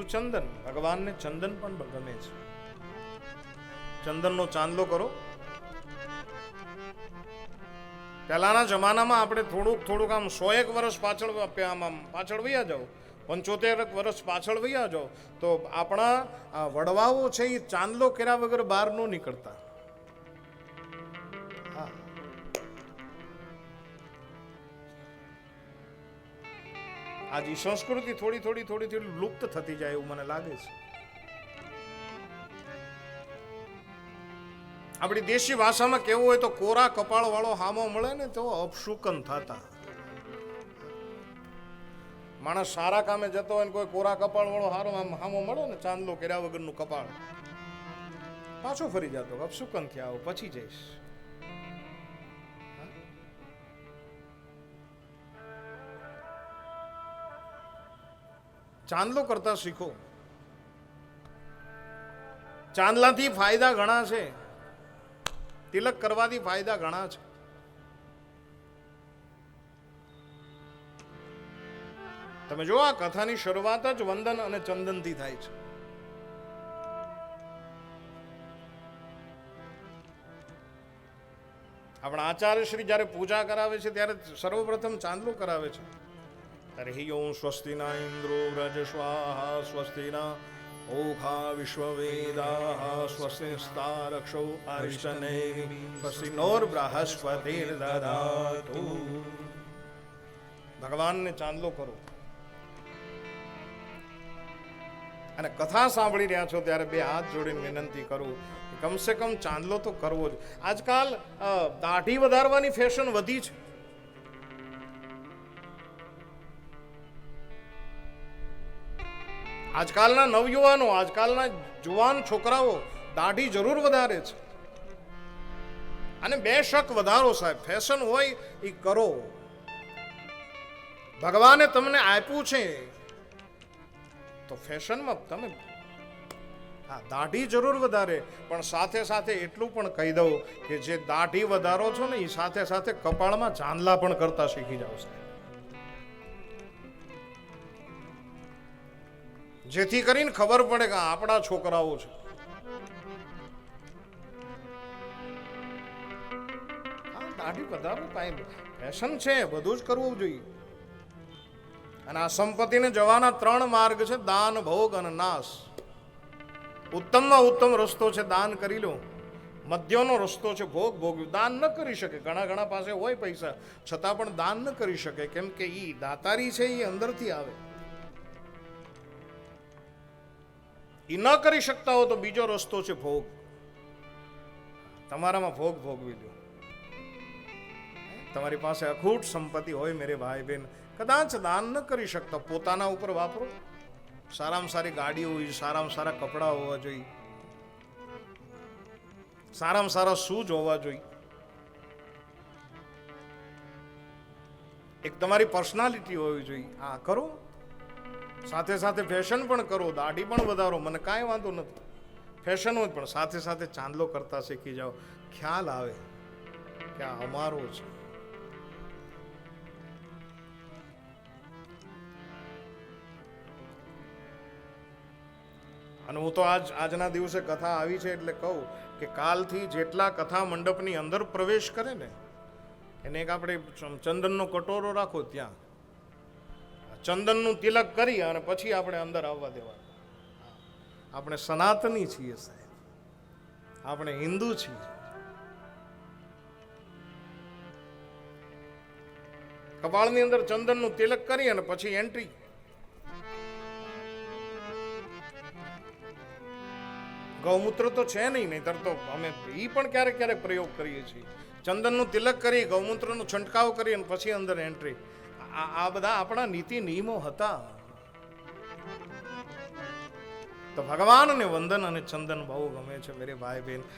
બીજું ચંદન. ભગવાનને ચંદન પણ ગમે છે. ચંદનનો ચાંદલો કરો. પહેલાના જમાનામાં આપણે થોડુંક આમ 100 વર્ષ પાછળ વયા જાઓ, 75 વર્ષ પાછળ વયા જાઓ, તો આપણા વડવાઓ છે એ ચાંદલો કર્યા વગર બહાર ન નીકળતા. આજ એ સંસ્કૃતિ થોડી લુપ્ત થતી જાય એવું મને લાગે છે. આપણી દેશી ભાષામાં કેવું હોય તો કોરા કપાળ વાળો હામો મળે ને તો અપશુકન થતા. માણસ સારા કામે જતો હોય ને કોઈ કોરા કપાળ વાળો હામો મળે ને, ચાંદલો કર્યા વગરનું કપાળ, પાછો ફરી જતો અપશુકન થયા પછી જઈશ. ચાંદલો કરતા શીખો. ચાંદલાથી ફાયદા ઘણા છે, તિલક કરવાથી ફાયદા ઘણા છે. તમે જો આ કથાની શરૂઆત જ વંદન અને ચંદનથી થાય છે. આપણા આચાર્ય શ્રી જયારે પૂજા કરાવે છે ત્યારે સર્વપ્રથમ ચાંદલો કરાવે છે. તર્હિ ઓમ સ્વસ્તિના ઇન્દ્રો વ્રજસ્વાહા સ્વસ્તિના ઓખા વિશ્વવેદાઃ સ્વસ્તિસ્તારક્ષો અરિષ્ટનેમિ સ્વસ્તિનોર બૃહસ્પતિર્દધાતુ. ભગવાનને ચાંદલો કરો. અને કથા સાંભળી રહ્યા છો ત્યારે બે હાથ જોડીને વિનંતી કરું કે કમસે કમ ચાંદલો તો કરવો જ. આજકાલ દાઢી વધારવાની ફેશન વધી છે. આજકાલના નવયુવાનો, આજકાલના જુવાન છોકરાઓ દાઢી જરૂર વધારે છે. અને બેશક વધારો સાહેબ, ફેશન હોય એ કરો. ભગવાને તમને આપ્યું છે તો ફેશનમાં તમે દાઢી જરૂર વધારે, પણ સાથે સાથે એટલું પણ કહી દઉં કે જે દાઢી વધારો છો ને એ સાથે સાથે કપાળમાં ચાંદલા પણ કરતા શીખી જાવ સાહેબ, જેથી કરીને ખબર પડે કે આપણા છોકરાઓ છે. દાઢી વધારો ફેશન છે, બધું જ કરવું જોઈએ. અને આ સંપત્તિને જવાના 3 માર્ગ છે: દાન, ભોગ અને નાશ. ઉત્તમમાં ઉત્તમ રસ્તો છે દાન કરી લો. મધ્યનો રસ્તો છે ભોગ ભોગવ્યું. દાન ન કરી શકે, ઘણા પાસે હોય પૈસા છતાં પણ દાન ન કરી શકે, કેમ કે ઈ દાતારી છે એ અંદરથી આવે. એ ન કરી શકતા હો તો બીજો રસ્તો છે ભોગ. તમારામાં ભોગ ભોગવી લો. તમારી પાસે અખૂટ સંપત્તિ હોય મેરે ભાઈ બહેન, કદાચ દાન ન કરી શકતા, પોતાના ઉપર વાપરો. સારામાં સારી ગાડી હોવી, સારામાં સારા કપડા હોવા જોઈએ, સારામાં સારા શૂઝ હોવા જોઈએ. એક તમારી પર્સનાલિટી હોવી જોઈએ. આ કરો, સાથે સાથે ફેશન પણ કરો, દાઢી પણ વધારો, મને કાંઈ વાંધો નથી. ફેશન હોય પણ સાથે સાથે ચાંદલો કરતા શીખી જાઓ. ખ્યાલ આવે કે આ અમારો છે. અને હું તો આજના દિવસે કથા આવી છે એટલે કહું કે કાલથી જેટલા કથા મંડપની અંદર પ્રવેશ કરે ને એને એક આપણે ચંદનનો કટોરો રાખો, ત્યાં ચંદનનું તિલક કરી અને પછી આપણે અંદર આવવા દેવા. આપણે સનાતની છીએ સાહેબ, આપણે હિન્દુ છીએ. કપાળની અંદર ચંદનનું તિલક કરી અને પછી એન્ટ્રી. ગૌમૂત્ર તો છે નહીતર તો અમે એ પણ ક્યારેક પ્રયોગ કરીએ છીએ. ચંદનનું તિલક કરી, ગૌમૂત્રનો છંટકાવ કરી અને પછી અંદર એન્ટ્રી. આ બધા આપણા નીતિ નિયમો હતા. તો ભગવાનને વંદન અને ચંદન બહુ ગમે છે મેરે ભાઈ બહેન.